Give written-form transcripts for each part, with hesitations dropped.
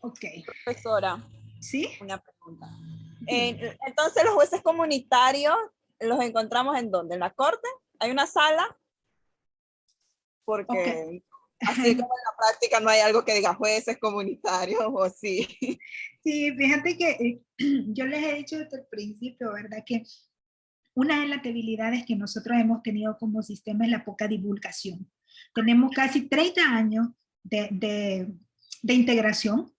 Ok. Profesora, ¿Sí? una pregunta. Entonces, los jueces comunitarios los encontramos ¿en dónde? ¿En la corte? ¿Hay una sala? Porque Okay. así como en la práctica no hay algo que diga jueces comunitarios o sí. Sí, fíjate que yo les he dicho desde el principio, ¿verdad? Que una de las debilidades que nosotros hemos tenido como sistema es la poca divulgación. Tenemos casi 30 años de integración.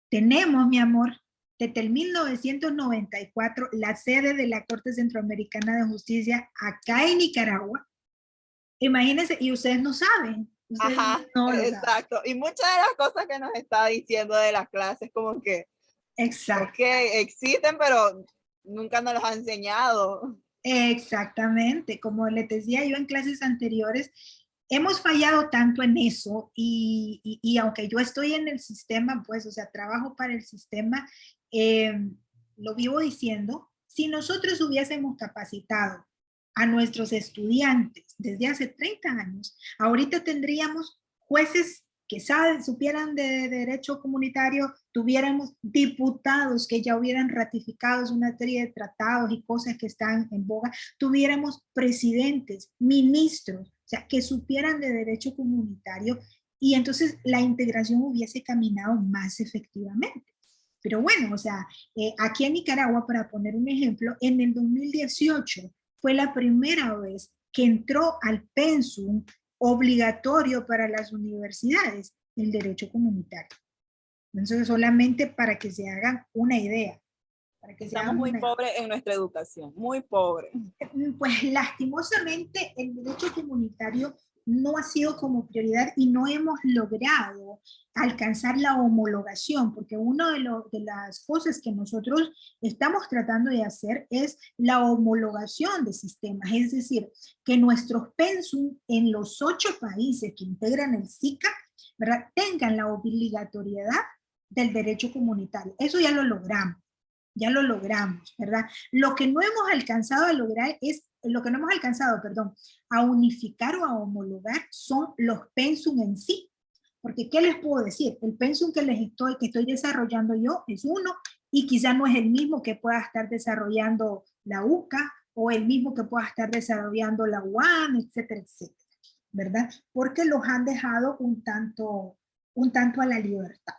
Tenemos, mi amor, desde el 1994, la sede de la Corte Centroamericana de Justicia acá en Nicaragua. Imagínense, y ustedes no saben. Ustedes Ajá, no lo saben. exacto. Y muchas de las cosas que nos está diciendo de las clases, como que, ok, Exacto. existen, pero nunca nos los ha enseñado. Exactamente, como les decía yo en clases anteriores, hemos fallado tanto en eso y aunque yo estoy en el sistema, pues, o sea, trabajo para el sistema, lo vivo diciendo, si nosotros hubiésemos capacitado a nuestros estudiantes desde hace 30 años, ahorita tendríamos jueces que saben, supieran de derecho comunitario, tuviéramos diputados que ya hubieran ratificado una serie de tratados y cosas que están en boga, tuviéramos presidentes, ministros, o sea, que supieran de derecho comunitario y entonces la integración hubiese caminado más efectivamente. Pero bueno, o sea, aquí en Nicaragua, para poner un ejemplo, en el 2018 fue la primera vez que entró al pensum obligatorio para las universidades el derecho comunitario. Entonces, solamente para que se hagan una idea. Para que se Estamos hagan muy una idea. pobres en nuestra educación, muy pobres. Pues lastimosamente el derecho comunitario no ha sido como prioridad y no hemos logrado alcanzar la homologación, porque una de las cosas que nosotros estamos tratando de hacer es la homologación de sistemas, es decir, que nuestros pensum en los 8 países que integran el SICA, ¿verdad?, tengan la obligatoriedad del derecho comunitario. Eso ya lo logramos, ¿verdad? Lo que no hemos alcanzado a lograr es, lo que no hemos alcanzado, perdón, a unificar o a homologar son los pensum en sí. Porque, ¿qué les puedo decir? El pensum que estoy desarrollando yo es uno y quizá no es el mismo que pueda estar desarrollando la UCA o el mismo que pueda estar desarrollando la UAM, etcétera, etcétera, ¿verdad? Porque los han dejado un tanto a la libertad.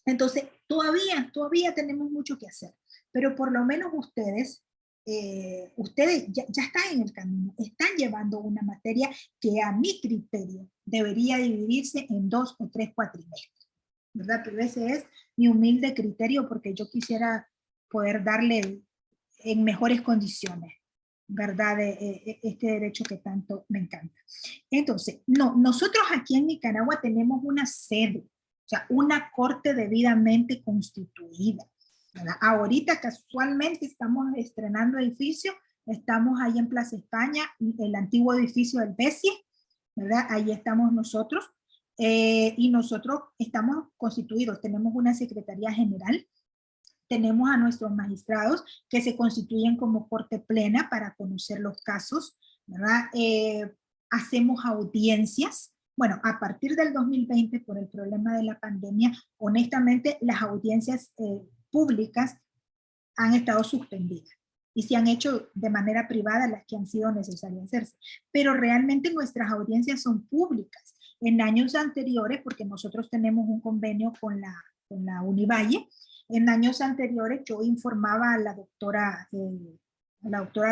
Entonces, todavía tenemos mucho que hacer, pero por lo menos ustedes ya están en el camino, están llevando una materia que a mi criterio debería dividirse en 2 o 3 cuatrimestres, ¿verdad? Pero ese es mi humilde criterio porque yo quisiera poder darle en mejores condiciones, ¿verdad? Este derecho que tanto me encanta. Entonces, no, nosotros aquí en Nicaragua tenemos una sede, o sea, una corte debidamente constituida, ¿verdad? Ahorita casualmente estamos estrenando edificio, estamos ahí en Plaza España, el antiguo edificio del BESIE, ¿verdad? Ahí estamos nosotros, y nosotros estamos constituidos, tenemos una secretaría general, tenemos a nuestros magistrados que se constituyen como corte plena para conocer los casos, ¿verdad? Hacemos audiencias. Bueno, a partir del 2020, por el problema de la pandemia, honestamente, las audiencias públicas han estado suspendidas y se han hecho de manera privada las que han sido necesarias hacerse. Pero realmente nuestras audiencias son públicas. En años anteriores, porque nosotros tenemos un convenio con la Univalle, en años anteriores yo informaba a la doctora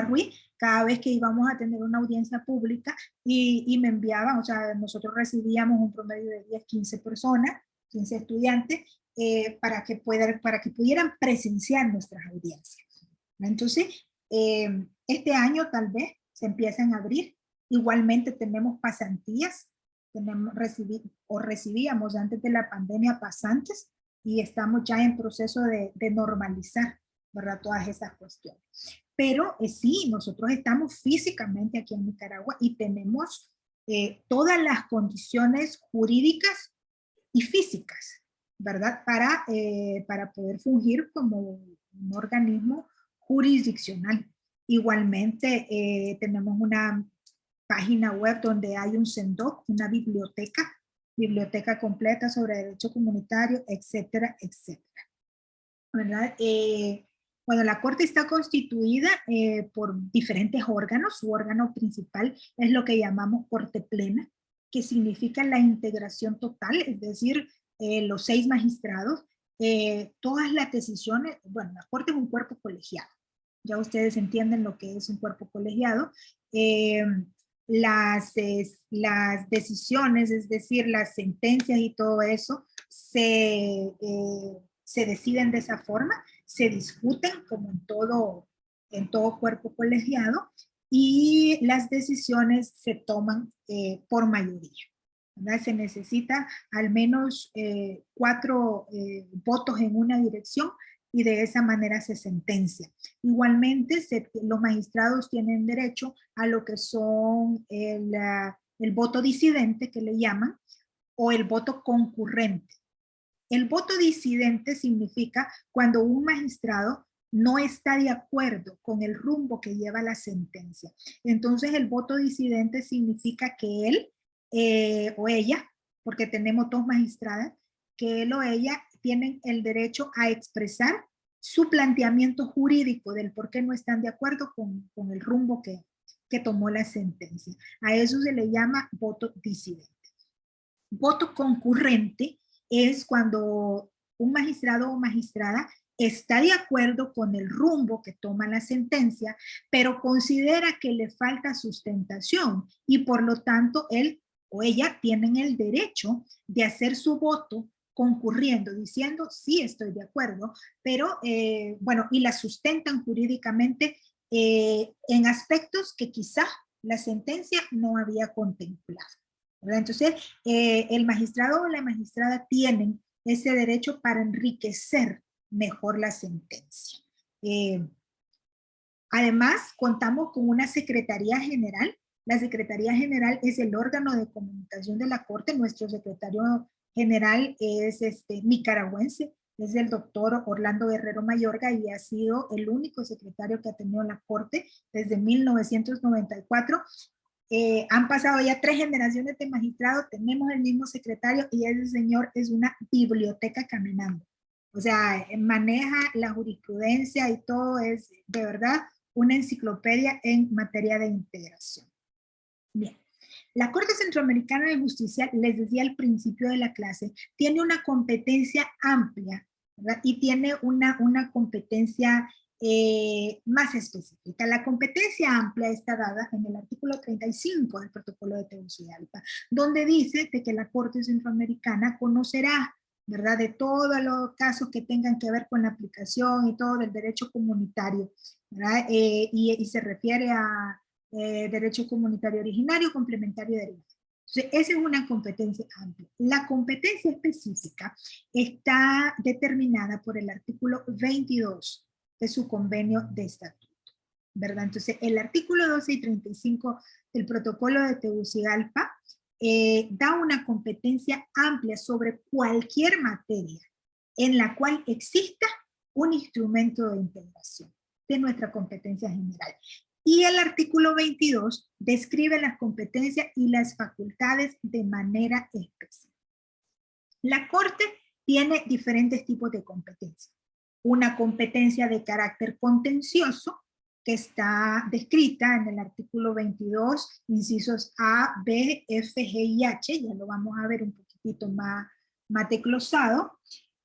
Ruiz cada vez que íbamos a tener una audiencia pública y me enviaban, o sea, nosotros recibíamos un promedio de 10, 15 personas, 15 estudiantes, para que pudieran presenciar nuestras audiencias. Entonces, este año tal vez se empiecen a abrir. Igualmente tenemos pasantías, recibíamos antes de la pandemia pasantes y estamos ya en proceso de normalizar, ¿verdad?, todas esas cuestiones. Pero sí, nosotros estamos físicamente aquí en Nicaragua y tenemos todas las condiciones jurídicas y físicas, ¿verdad? Para poder fungir como un organismo jurisdiccional. Igualmente tenemos una página web donde hay un SENDOC, una biblioteca completa sobre derecho comunitario, etcétera, etcétera. ¿Verdad? Bueno, la Corte está constituida por diferentes órganos. Su órgano principal es lo que llamamos Corte Plena, que significa la integración total, es decir, los 6 magistrados, todas las decisiones. Bueno, la Corte es un cuerpo colegiado. Ya ustedes entienden lo que es un cuerpo colegiado. Las decisiones, es decir, las sentencias y todo eso, se deciden de esa forma, se discuten como en todo cuerpo colegiado, y las decisiones se toman por mayoría, ¿verdad? Se necesita al menos 4 votos en una dirección, y de esa manera se sentencia. Igualmente, los magistrados tienen derecho a lo que son el voto disidente, que le llaman, o el voto concurrente. El voto disidente significa cuando un magistrado no está de acuerdo con el rumbo que lleva la sentencia. Entonces, el voto disidente significa que él o ella, porque tenemos 2 magistradas, que él o ella tienen el derecho a expresar su planteamiento jurídico del por qué no están de acuerdo con el rumbo que tomó la sentencia. A eso se le llama voto disidente. Voto concurrente es cuando un magistrado o magistrada está de acuerdo con el rumbo que toma la sentencia, pero considera que le falta sustentación, y por lo tanto él o ella tienen el derecho de hacer su voto concurriendo, diciendo sí, estoy de acuerdo, pero bueno, y la sustentan jurídicamente en aspectos que quizá la sentencia no había contemplado, ¿verdad? Entonces, el magistrado o la magistrada tienen ese derecho para enriquecer mejor la sentencia. Además, contamos con una Secretaría General. La Secretaría General es el órgano de comunicación de la Corte. Nuestro secretario general es nicaragüense, es el doctor Orlando Guerrero Mayorga, y ha sido el único secretario que ha tenido la Corte desde 1994. Han pasado ya 3 generaciones de magistrados, tenemos el mismo secretario, y ese señor es una biblioteca caminando. O sea, maneja la jurisprudencia y todo, es de verdad una enciclopedia en materia de integración. Bien, la Corte Centroamericana de Justicia, les decía al principio de la clase, tiene una competencia amplia, ¿verdad? Y tiene una competencia más específica. La competencia amplia está dada en el artículo 35 del Protocolo de Tegucigalpa, donde dice de que la Corte Centroamericana conocerá, ¿verdad?, de todos los casos que tengan que ver con la aplicación y todo del derecho comunitario, ¿verdad? Y se refiere a derecho comunitario originario, complementario y derivado. Entonces, esa es una competencia amplia. La competencia específica está determinada por el artículo 22 de su convenio de estatuto, ¿verdad? Entonces, el artículo 12 y 35 del Protocolo de Tegucigalpa da una competencia amplia sobre cualquier materia en la cual exista un instrumento de integración de nuestra competencia general. Y el artículo 22 describe las competencias y las facultades de manera específica. La Corte tiene diferentes tipos de competencias. Una competencia de carácter contencioso, que está descrita en el artículo 22, incisos A, B, F, G y H, ya lo vamos a ver un poquitito más desglosado.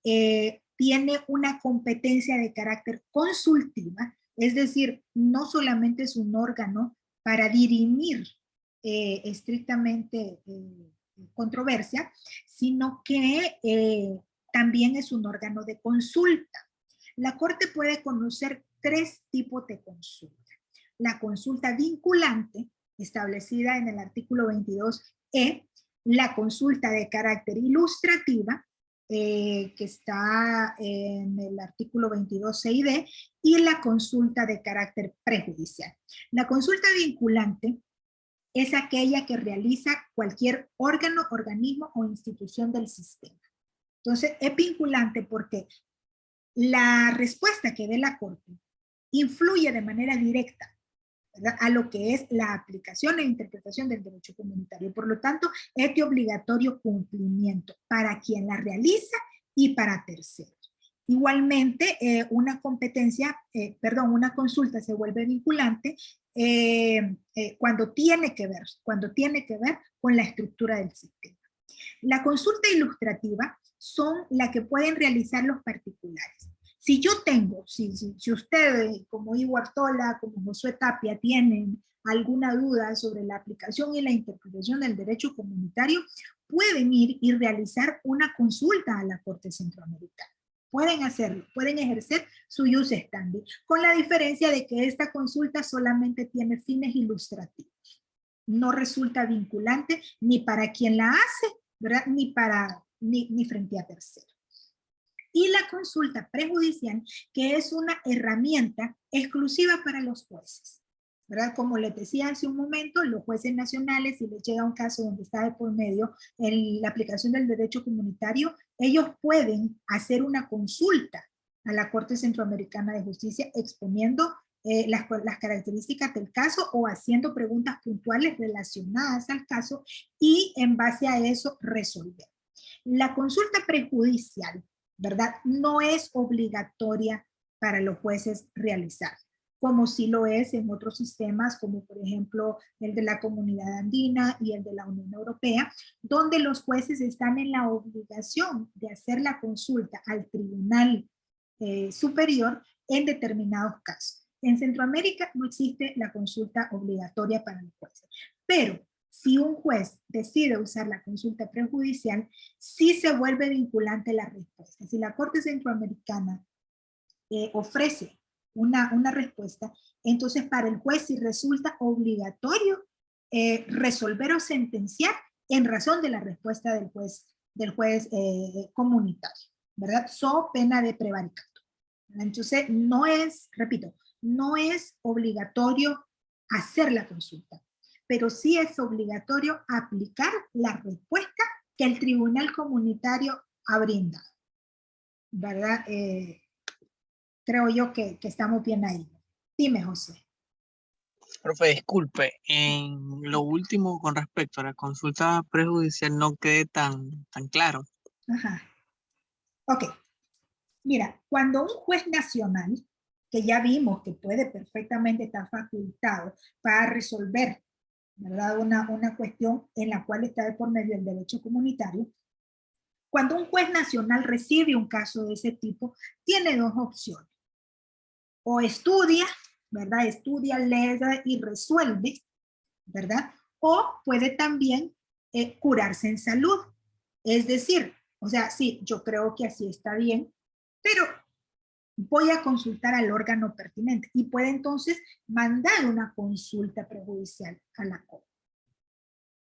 Tiene una competencia de carácter consultiva, es decir, no solamente es un órgano para dirimir estrictamente controversia, sino que también es un órgano de consulta. La Corte puede conocer 3 tipos de consulta. La consulta vinculante, establecida en el artículo 22E, la consulta de carácter ilustrativa, que está en el artículo 22C y D, y la consulta de carácter prejudicial. La consulta vinculante es aquella que realiza cualquier órgano, organismo o institución del sistema. Entonces, es vinculante porque la respuesta que dé la Corte influye de manera directa, ¿verdad?, a lo que es la aplicación e interpretación del derecho comunitario. Por lo tanto, es de obligatorio cumplimiento para quien la realiza y para terceros. Igualmente, una consulta se vuelve vinculante cuando tiene que ver con la estructura del sistema. La consulta ilustrativa son las que pueden realizar los particulares. Si yo tengo, si ustedes como Ivo Tola, como Josué Tapia tienen alguna duda sobre la aplicación y la interpretación del derecho comunitario, pueden ir y realizar una consulta a la Corte Centroamericana. Pueden hacerlo, pueden ejercer su jus standi, con la diferencia de que esta consulta solamente tiene fines ilustrativos. No resulta vinculante ni para quien la hace, ¿verdad?, ni frente a terceros. Y la consulta prejudicial, que es una herramienta exclusiva para los jueces, ¿verdad? Como les decía hace un momento, los jueces nacionales, si les llega un caso donde está de por medio en la aplicación del derecho comunitario, ellos pueden hacer una consulta a la Corte Centroamericana de Justicia exponiendo las características del caso o haciendo preguntas puntuales relacionadas al caso y en base a eso resolver. La consulta prejudicial, ¿verdad?, no es obligatoria para los jueces realizar, como sí lo es en otros sistemas, como por ejemplo el de la Comunidad Andina y el de la Unión Europea, donde los jueces están en la obligación de hacer la consulta al Tribunal Superior en determinados casos. En Centroamérica no existe la consulta obligatoria para los jueces, pero si un juez decide usar la consulta prejudicial, sí se vuelve vinculante la respuesta. Si la Corte Centroamericana ofrece una respuesta, entonces para el juez sí resulta obligatorio resolver o sentenciar en razón de la respuesta del juez comunitario, ¿verdad? So pena de prevaricato. Entonces no es, repito, no es obligatorio hacer la consulta, pero sí es obligatorio aplicar la respuesta que el tribunal comunitario ha brindado, ¿verdad? Creo yo que estamos bien ahí. Dime, José. Profe, disculpe, en lo último con respecto a la consulta prejudicial no quede tan claro. Ajá. Ok. Mira, cuando un juez nacional, que ya vimos que puede perfectamente estar facultado para resolver, ¿verdad?, una cuestión en la cual está de por medio el derecho comunitario, cuando un juez nacional recibe un caso de ese tipo, tiene dos opciones. O estudia, ¿verdad? Estudia, lee y resuelve, ¿verdad? O puede también curarse en salud. Es decir, o sea, sí, yo creo que así está bien, pero voy a consultar al órgano pertinente y puede entonces mandar una consulta prejudicial a la Corte,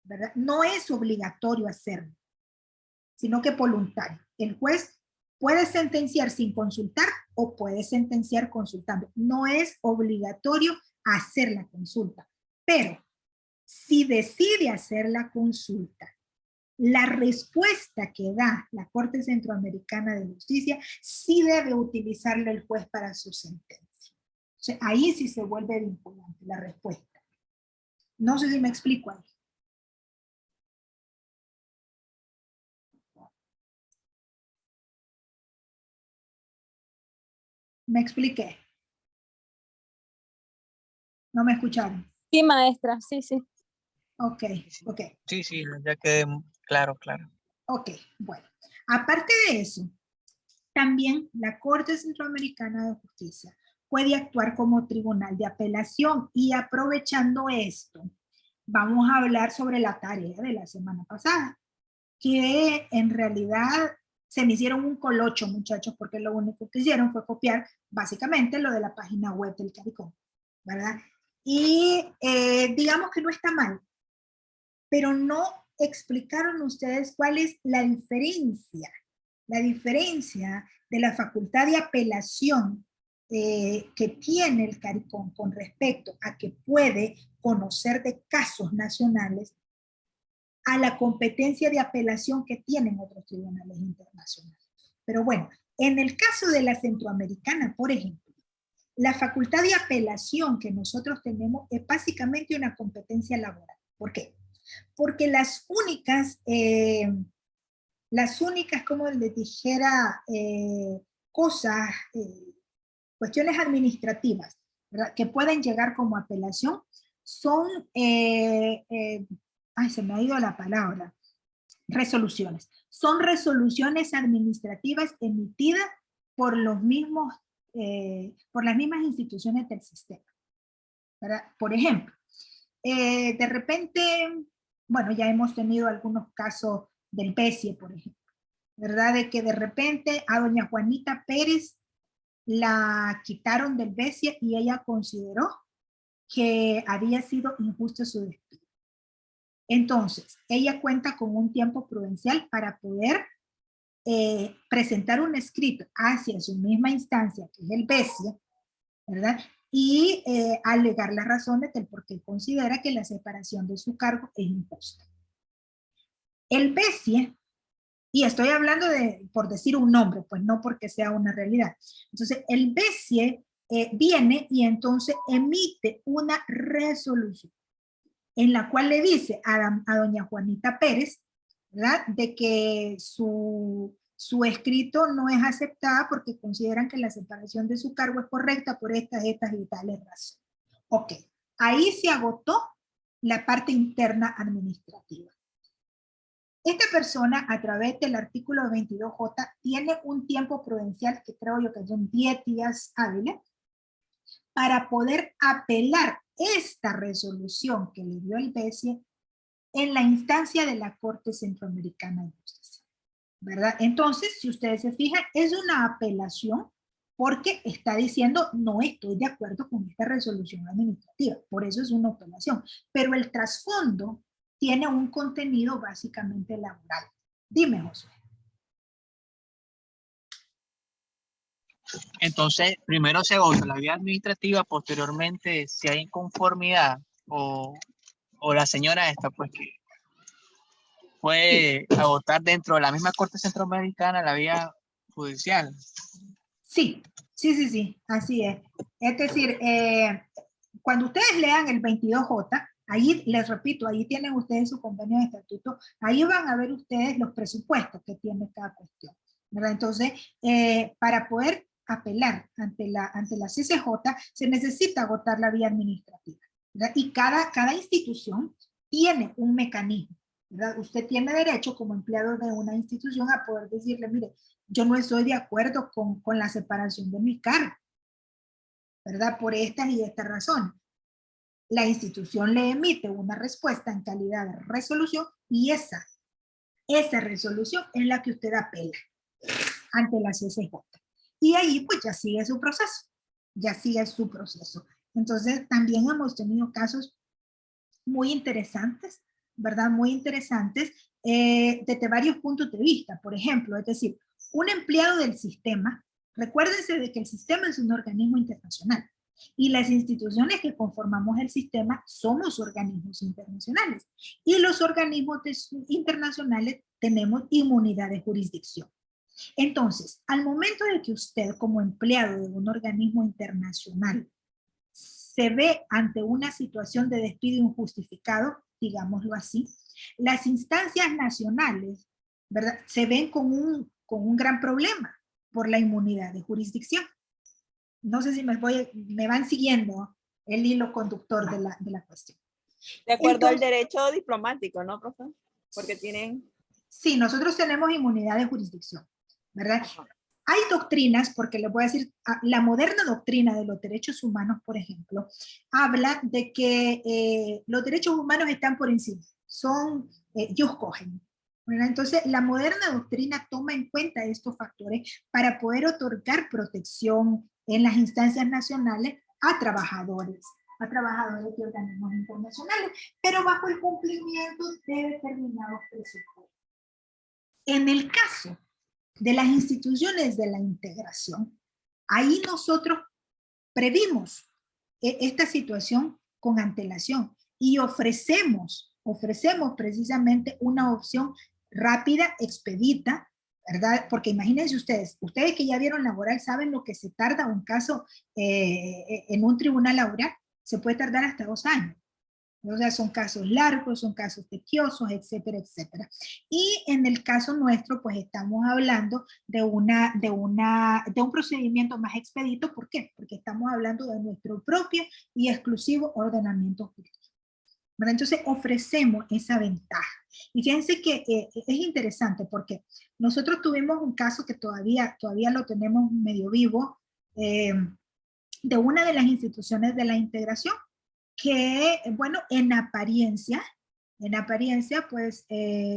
¿verdad? No es obligatorio hacerlo, sino que voluntario. El juez puede sentenciar sin consultar o puede sentenciar consultando. No es obligatorio hacer la consulta, pero si decide hacer la consulta, la respuesta que da la Corte Centroamericana de Justicia sí debe utilizarla el juez para su sentencia. O sea, ahí sí se vuelve vinculante la respuesta. No sé si me explico ahí. ¿Me expliqué? ¿No me escucharon? Sí, maestra, sí, sí. Ok, ok. Sí, ya quedé claro. Ok, bueno. Aparte de eso, también la Corte Centroamericana de Justicia puede actuar como tribunal de apelación y aprovechando esto, vamos a hablar sobre la tarea de la semana pasada, que en realidad se me hicieron un colocho, muchachos, porque lo único que hicieron fue copiar básicamente lo de la página web del CARICOM, ¿verdad? Y digamos que no está mal, pero no explicaron ustedes cuál es la diferencia de la facultad de apelación que tiene el CARICOM con respecto a que puede conocer de casos nacionales a la competencia de apelación que tienen otros tribunales internacionales. Pero bueno, En el caso de la centroamericana, por ejemplo, la facultad de apelación que nosotros tenemos es básicamente una competencia laboral. ¿Por qué? Porque las únicas, como les dijera, cosas, cuestiones administrativas, ¿verdad?, que pueden llegar como apelación son, se me ha ido la palabra, resoluciones. Son resoluciones administrativas emitidas por los mismos, por las mismas instituciones del sistema, ¿verdad? Por ejemplo, de repente, bueno, ya hemos tenido algunos casos del BESIE, por ejemplo, ¿verdad? De que de repente a doña Juanita Pérez la quitaron del BESIE y ella consideró que había sido injusto su despido. Entonces, ella cuenta con un tiempo prudencial para poder presentar un escrito hacia su misma instancia, que es el BESIE, ¿verdad? Y alegar las razones del por qué considera que la separación de su cargo es injusta. El BESIE, y estoy hablando por decir un nombre, pues no porque sea una realidad. Entonces, el BESIE viene y entonces emite una resolución en la cual le dice a doña Juanita Pérez, ¿verdad?, de que su escrito no es aceptada porque consideran que la separación de su cargo es correcta por estas y tales razones. Ok, ahí se agotó la parte interna administrativa. Esta persona, a través del artículo 22J, tiene un tiempo prudencial, que creo yo que son 10 días hábiles, para poder apelar esta resolución que le dio el BESIE en la instancia de la Corte Centroamericana de Justicia, ¿verdad? Entonces, si ustedes se fijan, es una apelación porque está diciendo no estoy de acuerdo con esta resolución administrativa, por eso es una apelación, pero el trasfondo tiene un contenido básicamente laboral. Dime, Josué. Entonces, primero se agota la vía administrativa, posteriormente, si hay inconformidad o la señora esta, pues que puede agotar dentro de la misma Corte Centroamericana la vía judicial. Sí, así es. Es decir, cuando ustedes lean el 22J, ahí les repito, ahí tienen ustedes su convenio de estatuto, ahí van a ver ustedes los presupuestos que tiene cada cuestión, ¿verdad? Entonces, para poder apelar ante la CCJ, se necesita agotar la vía administrativa, ¿verdad? Y cada institución tiene un mecanismo, ¿verdad? Usted tiene derecho como empleado de una institución a poder decirle, mire, yo no estoy de acuerdo con la separación de mi cargo, ¿verdad? Por estas y estas razones. La institución le emite una respuesta en calidad de resolución y esa resolución es la que usted apela ante la CCJ. Y ahí pues ya sigue su proceso, Entonces también hemos tenido casos muy interesantes, ¿verdad? Muy interesantes desde varios puntos de vista. Por ejemplo, es decir, un empleado del sistema, recuérdense de que el sistema es un organismo internacional y las instituciones que conformamos el sistema somos organismos internacionales y los organismos internacionales tenemos inmunidad de jurisdicción. Entonces, al momento de que usted como empleado de un organismo internacional se ve ante una situación de despido injustificado, digámoslo así, las instancias nacionales, ¿verdad?, se ven con un gran problema por la inmunidad de jurisdicción. No sé si me van siguiendo el hilo conductor de la cuestión. De acuerdo al derecho diplomático, ¿no, profe? Porque tienen... Sí, nosotros tenemos inmunidad de jurisdicción, ¿verdad? Ajá. Hay doctrinas, porque les voy a decir, la moderna doctrina de los derechos humanos, por ejemplo, habla de que los derechos humanos están por encima, son jus cogens. Entonces, la moderna doctrina toma en cuenta estos factores para poder otorgar protección en las instancias nacionales a trabajadores de organismos internacionales, pero bajo el cumplimiento de determinados presupuestos. En el caso de las instituciones de la integración, ahí nosotros previmos esta situación con antelación y ofrecemos precisamente una opción rápida, expedita, ¿verdad? Porque imagínense ustedes que ya vieron laboral saben lo que se tarda un caso en un tribunal laboral, se puede tardar hasta 2 años. O sea, son casos largos, son casos tequiosos, etcétera, etcétera. Y en el caso nuestro, pues estamos hablando de un procedimiento más expedito. ¿Por qué? Porque estamos hablando de nuestro propio y exclusivo ordenamiento jurídico. ¿Verdad? Entonces ofrecemos esa ventaja. Y fíjense que es interesante porque nosotros tuvimos un caso que todavía lo tenemos medio vivo, de una de las instituciones de la integración que, bueno, en apariencia, pues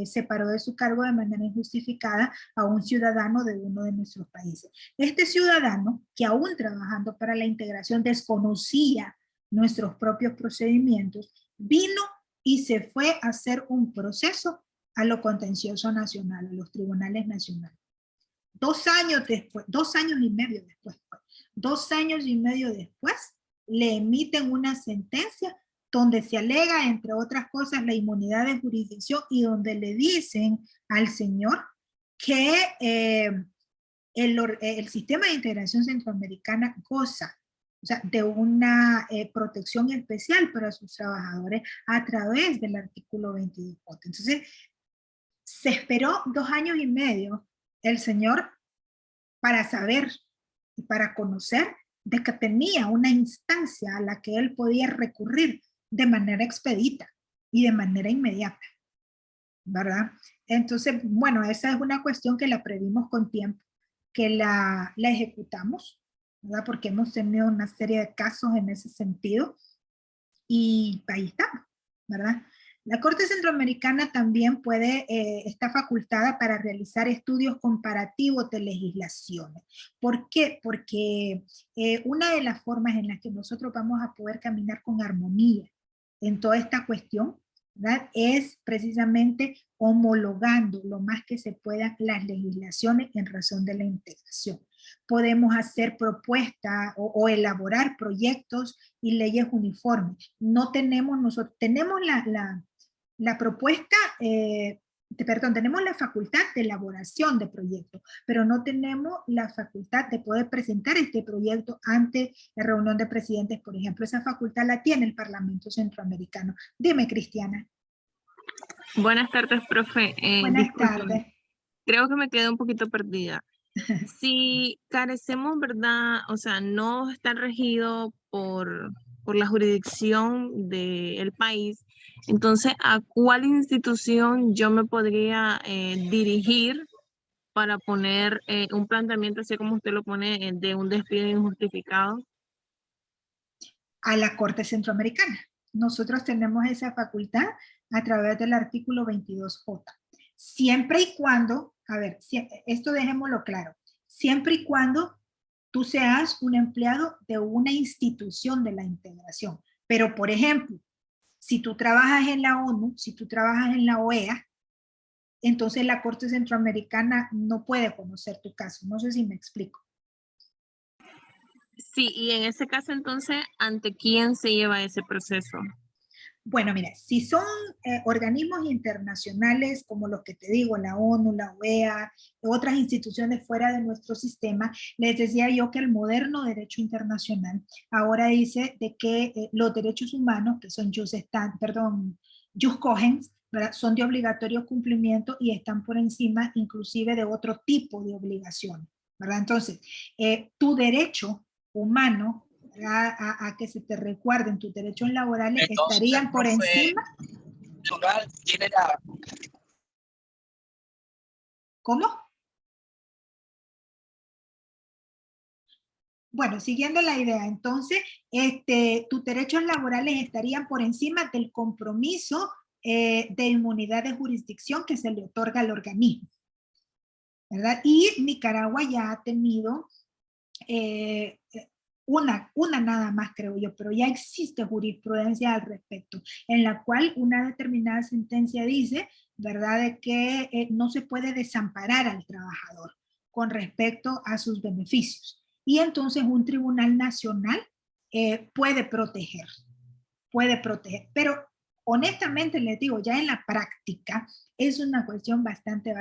separó de su cargo de manera injustificada a un ciudadano de uno de nuestros países. Este ciudadano, que aún trabajando para la integración desconocía nuestros propios procedimientos, vino y se fue a hacer un proceso a lo contencioso nacional, a los tribunales nacionales. 2 años después, 2 años y medio después, 2 años y medio después, le emiten una sentencia donde se alega, entre otras cosas, la inmunidad de jurisdicción y donde le dicen al señor que el sistema de integración centroamericana goza, o sea, de una protección especial para sus trabajadores a través del artículo 22. Entonces, se esperó 2 años y medio el señor para saber y para conocer de que tenía una instancia a la que él podía recurrir de manera expedita y de manera inmediata, ¿verdad? Entonces, bueno, esa es una cuestión que la previmos con tiempo, que la ejecutamos, ¿verdad? Porque hemos tenido una serie de casos en ese sentido y ahí estamos, ¿verdad? La Corte Centroamericana también está facultada para realizar estudios comparativos de legislaciones. ¿Por qué? Porque una de las formas en las que nosotros vamos a poder caminar con armonía en toda esta cuestión, ¿verdad?, es precisamente homologando lo más que se pueda las legislaciones en razón de la integración. Podemos hacer propuestas o elaborar proyectos y leyes uniformes. No tenemos nosotros, tenemos la propuesta, tenemos la facultad de elaboración de proyectos, pero no tenemos la facultad de poder presentar este proyecto ante la reunión de presidentes, por ejemplo. Esa facultad la tiene el Parlamento Centroamericano. Dime, Cristiana. Buenas tardes, profe. Buenas tardes. Creo que me quedé un poquito perdida. Si carecemos, ¿verdad? O sea, no está regido por la jurisdicción del país, entonces, ¿a cuál institución yo me podría dirigir para poner un planteamiento, así como usted lo pone, de un despido injustificado? A la Corte Centroamericana. Nosotros tenemos esa facultad a través del artículo 22J. Siempre y cuando, a ver, esto dejémoslo claro, siempre y cuando tú seas un empleado de una institución de la integración. Pero, por ejemplo, si tú trabajas en la ONU, si tú trabajas en la OEA, entonces la Corte Centroamericana no puede conocer tu caso. No sé si me explico. Sí, y en ese caso, entonces, ¿ante quién se lleva ese proceso? Bueno, mira, si son organismos internacionales como los que te digo, la ONU, la OEA, otras instituciones fuera de nuestro sistema, les decía yo que el moderno derecho internacional ahora dice de que los derechos humanos, que son jus cogens, ¿verdad?, son de obligatorio cumplimiento y están por encima inclusive de otro tipo de obligaciones, ¿verdad? Entonces, tu derecho humano a que se te recuerden tus derechos laborales. Entonces, estarían por encima. Tiene la... ¿Cómo? Bueno, siguiendo la idea, entonces, tus derechos laborales estarían por encima del compromiso de inmunidad de jurisdicción que se le otorga al organismo, ¿verdad? Y Nicaragua ya ha tenido una nada más, creo yo, pero ya existe jurisprudencia al respecto, en la cual una determinada sentencia dice, ¿verdad?, de que no se puede desamparar al trabajador con respecto a sus beneficios. Y entonces un tribunal nacional puede proteger, pero honestamente les digo, ya en la práctica es una cuestión bastante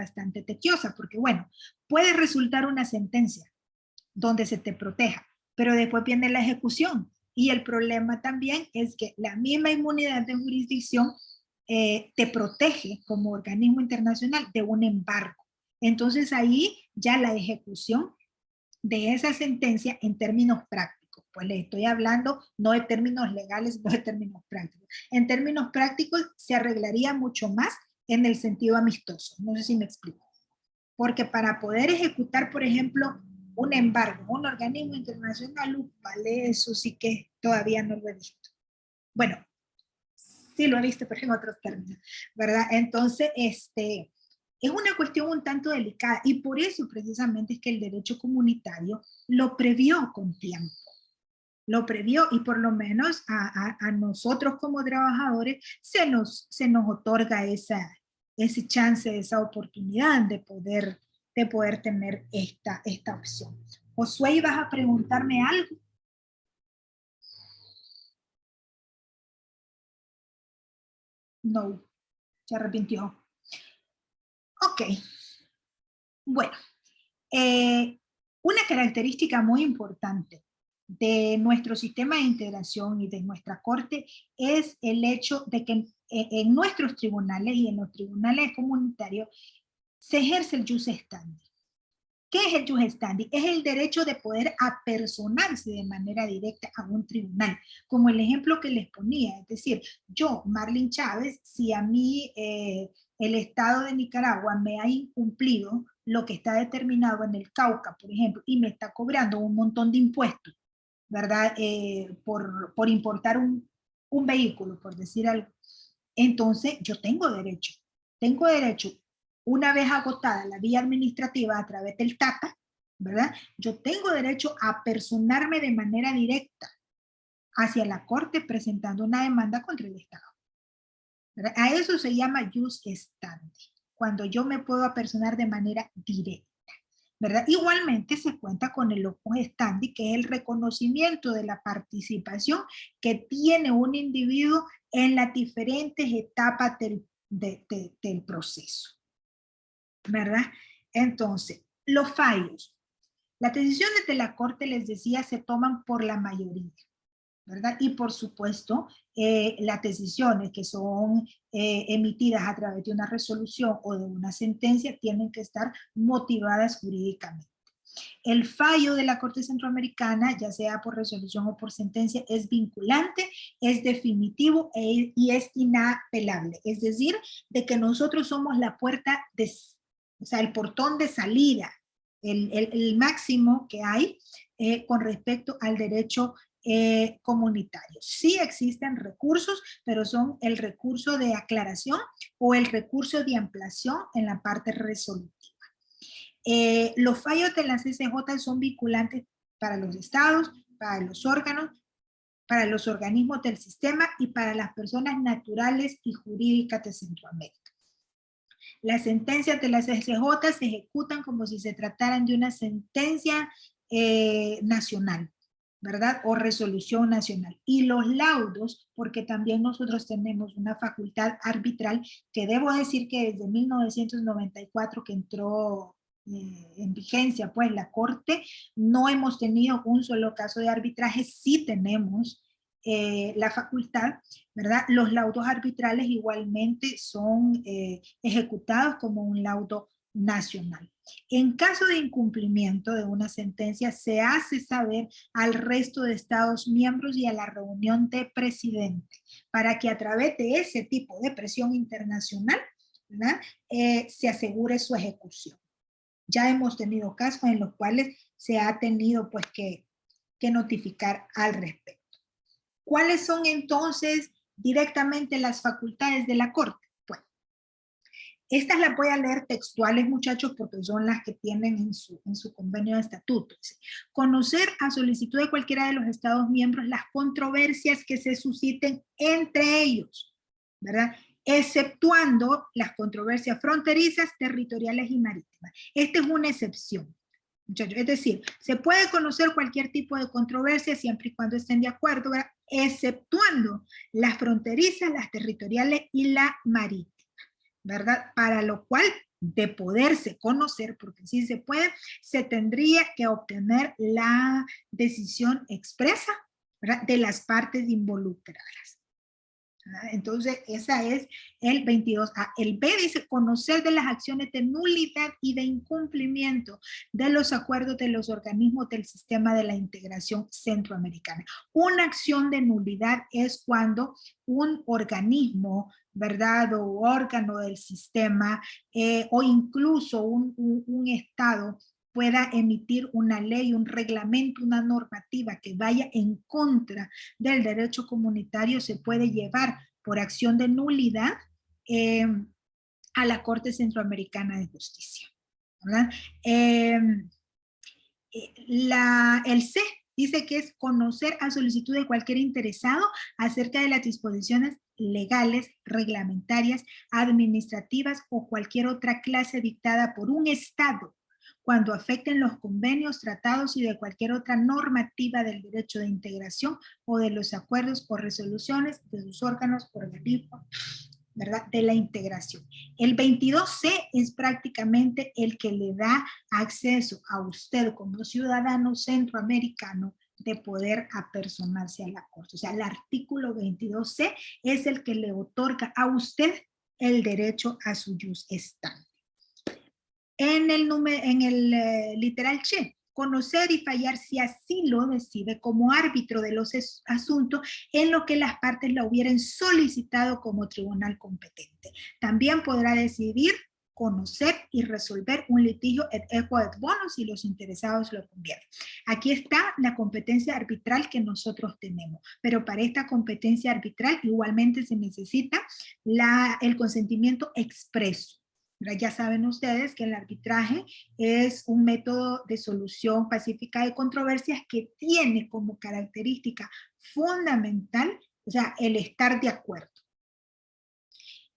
tequiosa, porque bueno, puede resultar una sentencia donde se te proteja, pero después viene la ejecución. Y el problema también es que la misma inmunidad de jurisdicción te protege como organismo internacional de un embargo. Entonces ahí ya la ejecución de esa sentencia en términos prácticos, pues le estoy hablando no de términos legales, no de términos prácticos. En términos prácticos se arreglaría mucho más en el sentido amistoso. No sé si me explico. Porque para poder ejecutar, por ejemplo, un embargo, un organismo internacional, vale, eso sí que todavía no lo he visto. Bueno, sí lo he visto, pero en otros términos, ¿verdad? Entonces, es una cuestión un tanto delicada y por eso precisamente es que el derecho comunitario lo previó con tiempo. Lo previó y por lo menos a nosotros como trabajadores se nos otorga ese chance, esa oportunidad de poder tener esta opción. Josué, ¿ibas a preguntarme algo? No, se arrepintió. Ok, bueno, una característica muy importante de nuestro sistema de integración y de nuestra corte es el hecho de que en nuestros tribunales y en los tribunales comunitarios se ejerce el jus standi. ¿Qué es el jus standi? Es el derecho de poder apersonarse de manera directa a un tribunal, como el ejemplo que les ponía, es decir, yo, Marlene Chávez, si a mí el Estado de Nicaragua me ha incumplido lo que está determinado en el Cauca, por ejemplo, y me está cobrando un montón de impuestos, ¿verdad? Por importar un vehículo, por decir algo. Entonces, yo tengo derecho, una vez agotada la vía administrativa a través del TATA, ¿verdad? Yo tengo derecho a personarme de manera directa hacia la corte presentando una demanda contra el Estado, ¿verdad? A eso se llama jus standi, cuando yo me puedo apersonar de manera directa, ¿verdad? Igualmente se cuenta con el locus standi, que es el reconocimiento de la participación que tiene un individuo en las diferentes etapas del proceso, ¿verdad? Entonces, los fallos. Las decisiones de la Corte, les decía, se toman por la mayoría, ¿verdad? Y por supuesto, las decisiones que son emitidas a través de una resolución o de una sentencia tienen que estar motivadas jurídicamente. El fallo de la Corte Centroamericana, ya sea por resolución o por sentencia, es vinculante, es definitivo y es inapelable. Es decir, de que nosotros somos la puerta o sea, el portón de salida, el máximo que hay con respecto al derecho comunitario. Sí existen recursos, pero son el recurso de aclaración o el recurso de ampliación en la parte resolutiva. Los fallos de la CCJ son vinculantes para los estados, para los órganos, para los organismos del sistema y para las personas naturales y jurídicas de Centroamérica. Las sentencias de la CCJ se ejecutan como si se trataran de una sentencia nacional, ¿verdad? O resolución nacional. Y los laudos, porque también nosotros tenemos una facultad arbitral que debo decir que desde 1994 que entró en vigencia, pues la Corte, no hemos tenido un solo caso de arbitraje, sí tenemos la facultad, ¿verdad? Los laudos arbitrales igualmente son ejecutados como un laudo nacional. En caso de incumplimiento de una sentencia, se hace saber al resto de Estados miembros y a la reunión de presidentes para que a través de ese tipo de presión internacional, ¿verdad? Se asegure su ejecución. Ya hemos tenido casos en los cuales se ha tenido pues que notificar al respecto. ¿Cuáles son entonces directamente las facultades de la Corte? Bueno, estas las voy a leer textuales, muchachos, porque son las que tienen en su convenio de estatuto. Conocer a solicitud de cualquiera de los Estados miembros las controversias que se susciten entre ellos, ¿verdad? Exceptuando las controversias fronterizas, territoriales y marítimas. Esta es una excepción, muchachos. Es decir, se puede conocer cualquier tipo de controversia siempre y cuando estén de acuerdo, ¿verdad? Exceptuando las fronterizas, las territoriales y la marítima, ¿verdad? Para lo cual, de poderse conocer, porque sí se puede, se tendría que obtener la decisión expresa, ¿verdad?, de las partes involucradas. Entonces, esa es el 22A. El B dice conocer de las acciones de nulidad y de incumplimiento de los acuerdos de los organismos del sistema de la integración centroamericana. Una acción de nulidad es cuando un organismo, ¿verdad?, o órgano del sistema, o incluso un estado pueda emitir una ley, un reglamento, una normativa que vaya en contra del derecho comunitario, se puede llevar por acción de nulidad a la Corte Centroamericana de Justicia, ¿verdad? El C dice que es conocer a solicitud de cualquier interesado acerca de las disposiciones legales, reglamentarias, administrativas o cualquier otra clase dictada por un Estado cuando afecten los convenios, tratados y de cualquier otra normativa del derecho de integración o de los acuerdos o resoluciones de sus órganos, organismos, ¿verdad?, de la integración. El 22C es prácticamente el que le da acceso a usted como ciudadano centroamericano de poder apersonarse a la Corte. O sea, el artículo 22C es el que le otorga a usted el derecho a su jus standi. En el literal che, conocer y fallar si así lo decide como árbitro de los asuntos en lo que las partes la hubieran solicitado como tribunal competente. También podrá decidir conocer y resolver un litigio et equo et bono si los interesados lo convienen. Aquí está la competencia arbitral que nosotros tenemos, pero para esta competencia arbitral igualmente se necesita el consentimiento expreso. Ya saben ustedes que el arbitraje es un método de solución pacífica de controversias que tiene como característica fundamental, o sea, el estar de acuerdo.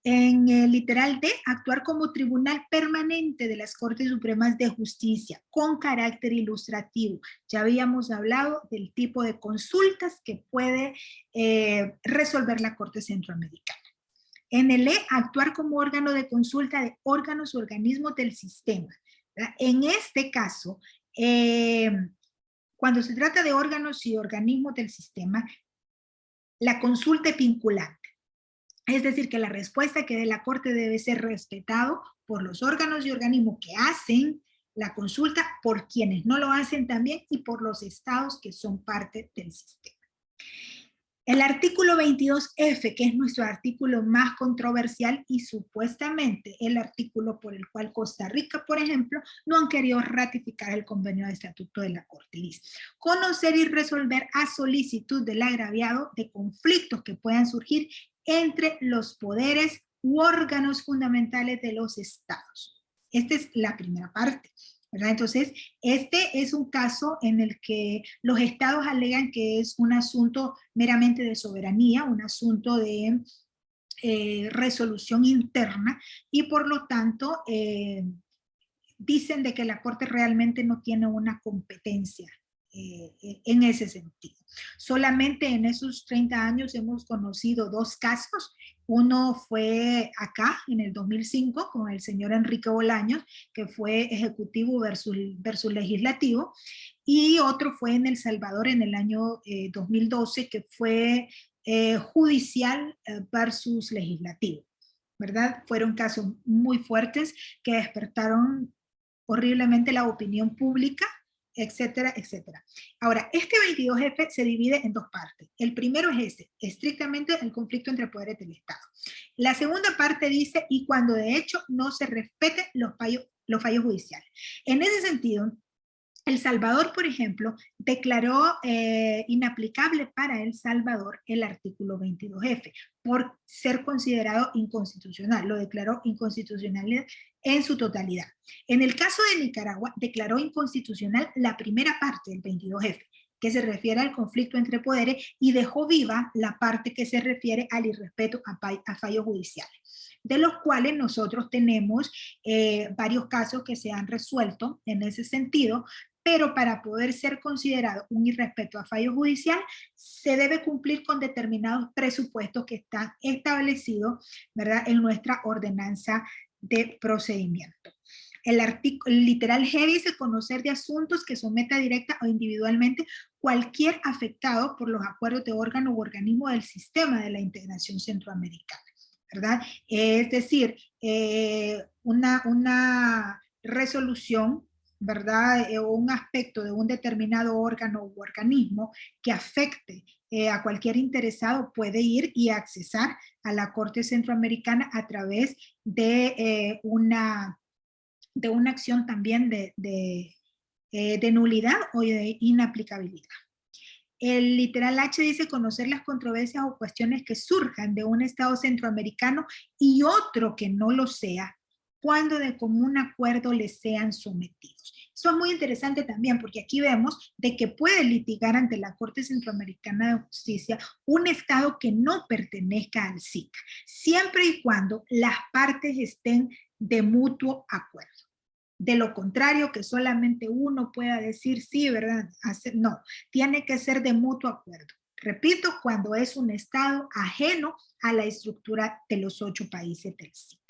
En el literal D, actuar como tribunal permanente de las Cortes Supremas de Justicia con carácter ilustrativo. Ya habíamos hablado del tipo de consultas que puede resolver la Corte Centroamericana. En el E, actuar como órgano de consulta de órganos o organismos del sistema, ¿verdad? En este caso, cuando se trata de órganos y organismos del sistema, la consulta es vinculante. Es decir, que la respuesta que dé la Corte debe ser respetado por los órganos y organismos que hacen la consulta, por quienes no lo hacen también y por los estados que son parte del sistema. El artículo 22F, que es nuestro artículo más controversial y supuestamente el artículo por el cual Costa Rica, por ejemplo, no han querido ratificar el convenio de estatuto de la Corte. Listo. Conocer y resolver a solicitud del agraviado de conflictos que puedan surgir entre los poderes u órganos fundamentales de los estados. Esta es la primera parte, ¿verdad? Entonces, este es un caso en el que los estados alegan que es un asunto meramente de soberanía, un asunto de resolución interna, y por lo tanto dicen de que la Corte realmente no tiene una competencia en ese sentido. Solamente en esos 30 años hemos conocido dos casos. Uno fue acá en el 2005 con el señor Enrique Bolaños, que fue ejecutivo versus legislativo, y otro fue en El Salvador en el año 2012, que fue judicial versus legislativo, ¿verdad? Fueron casos muy fuertes que despertaron horriblemente la opinión pública, etcétera, etcétera. Ahora, este 22F se divide en dos partes. El primero es estrictamente el conflicto entre poderes del Estado. La segunda parte dice, y cuando de hecho no se respeten los fallos judiciales. En ese sentido, El Salvador, por ejemplo, declaró inaplicable para El Salvador el artículo 22F por ser considerado inconstitucional. Lo declaró inconstitucional en su totalidad. En el caso de Nicaragua, declaró inconstitucional la primera parte del 22F, que se refiere al conflicto entre poderes, y dejó viva la parte que se refiere al irrespeto a fallos judiciales. de los cuales nosotros tenemos varios casos que se han resuelto en ese sentido, pero para poder ser considerado un irrespeto a fallo judicial, se debe cumplir con determinados presupuestos que están establecidos, ¿verdad?, en nuestra ordenanza de procedimiento. El literal G dice conocer de asuntos que someta directa o individualmente cualquier afectado por los acuerdos de órgano u organismo del sistema de la integración centroamericana, ¿verdad? Es decir, una resolución, ¿verdad? O un aspecto de un determinado órgano u organismo que afecte a cualquier interesado puede ir y accesar a la Corte Centroamericana a través de una acción también de nulidad o de inaplicabilidad. El literal H dice conocer las controversias o cuestiones que surjan de un Estado centroamericano y otro que no lo sea, cuando de común acuerdo les sean sometidos. Eso es muy interesante también porque aquí vemos de que puede litigar ante la Corte Centroamericana de Justicia un Estado que no pertenezca al SICA, siempre y cuando las partes estén de mutuo acuerdo. De lo contrario, que solamente uno pueda decir sí, ¿verdad? No, tiene que ser de mutuo acuerdo. Repito, cuando es un Estado ajeno a la estructura de los 8 países del SICA.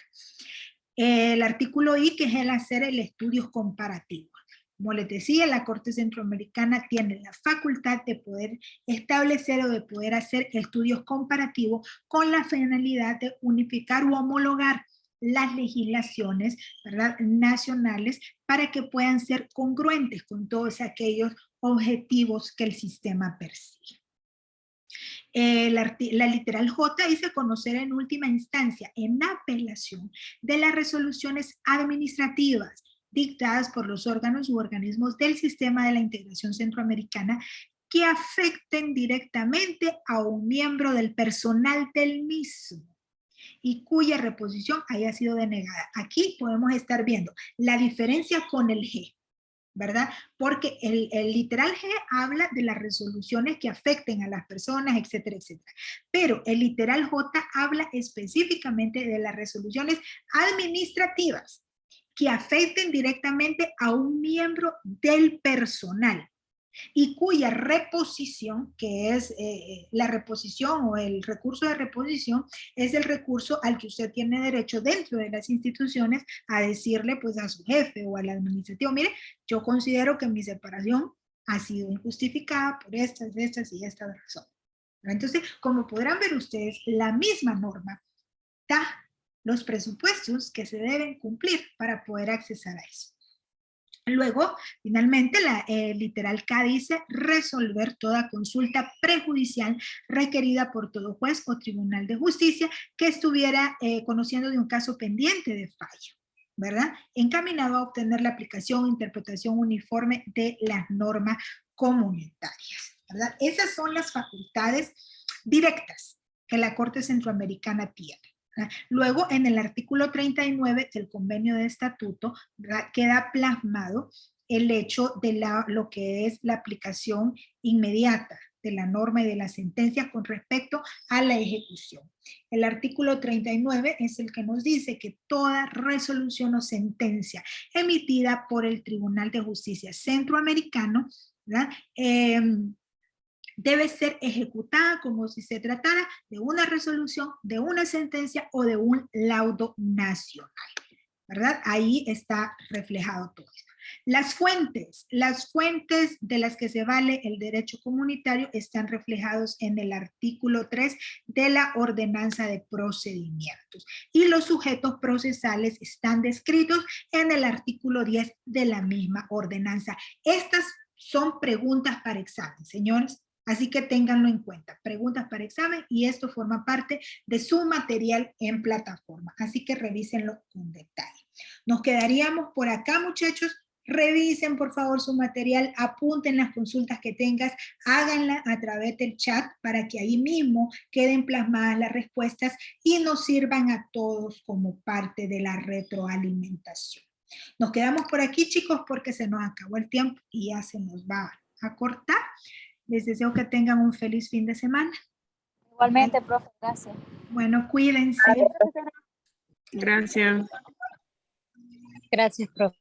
El artículo I, que es el hacer el estudio comparativo. Como les decía, la Corte Centroamericana tiene la facultad de poder establecer o de poder hacer estudios comparativos con la finalidad de unificar u homologar las legislaciones, ¿verdad?, nacionales para que puedan ser congruentes con todos aquellos objetivos que el sistema persigue. La literal J dice conocer en última instancia, en apelación, de las resoluciones administrativas dictadas por los órganos u organismos del sistema de la integración centroamericana que afecten directamente a un miembro del personal del mismo y cuya reposición haya sido denegada. Aquí podemos estar viendo la diferencia con el G, ¿verdad? Porque el literal G habla de las resoluciones que afecten a las personas, etcétera, etcétera. Pero el literal J habla específicamente de las resoluciones administrativas que afecten directamente a un miembro del personal y cuya reposición, que es la reposición o el recurso de reposición, es el recurso al que usted tiene derecho dentro de las instituciones a decirle pues a su jefe o al administrativo, mire, yo considero que mi separación ha sido injustificada por estas y estas razones. Entonces, como podrán ver ustedes, la misma norma da los presupuestos que se deben cumplir para poder accesar a eso. Luego, finalmente, la literal K dice resolver toda consulta prejudicial requerida por todo juez o tribunal de justicia que estuviera conociendo de un caso pendiente de fallo, ¿verdad? Encaminado a obtener la aplicación o interpretación uniforme de las normas comunitarias, ¿verdad? Esas son las facultades directas que la Corte Centroamericana tiene. Luego, en el artículo 39 del convenio de estatuto, queda plasmado el hecho de lo que es la aplicación inmediata de la norma y de la sentencia con respecto a la ejecución. El artículo 39 es el que nos dice que toda resolución o sentencia emitida por el Tribunal de Justicia Centroamericano, ¿verdad?, debe ser ejecutada como si se tratara de una resolución, de una sentencia o de un laudo nacional, ¿verdad? Ahí está reflejado todo esto. Las fuentes de las que se vale el derecho comunitario están reflejados en el artículo 3 de la ordenanza de procedimientos y los sujetos procesales están descritos en el artículo 10 de la misma ordenanza. Estas son preguntas para examen, señores. Así que ténganlo en cuenta, preguntas para examen y esto forma parte de su material en plataforma. Así que revísenlo con detalle. Nos quedaríamos por acá, muchachos. Revisen por favor su material, apunten las consultas que tengas, háganla a través del chat para que ahí mismo queden plasmadas las respuestas y nos sirvan a todos como parte de la retroalimentación. Nos quedamos por aquí, chicos, porque se nos acabó el tiempo y ya se nos va a cortar. Les deseo que tengan un feliz fin de semana. Igualmente, profe, gracias. Bueno, cuídense. Adiós, profesora. Gracias. Gracias, profe.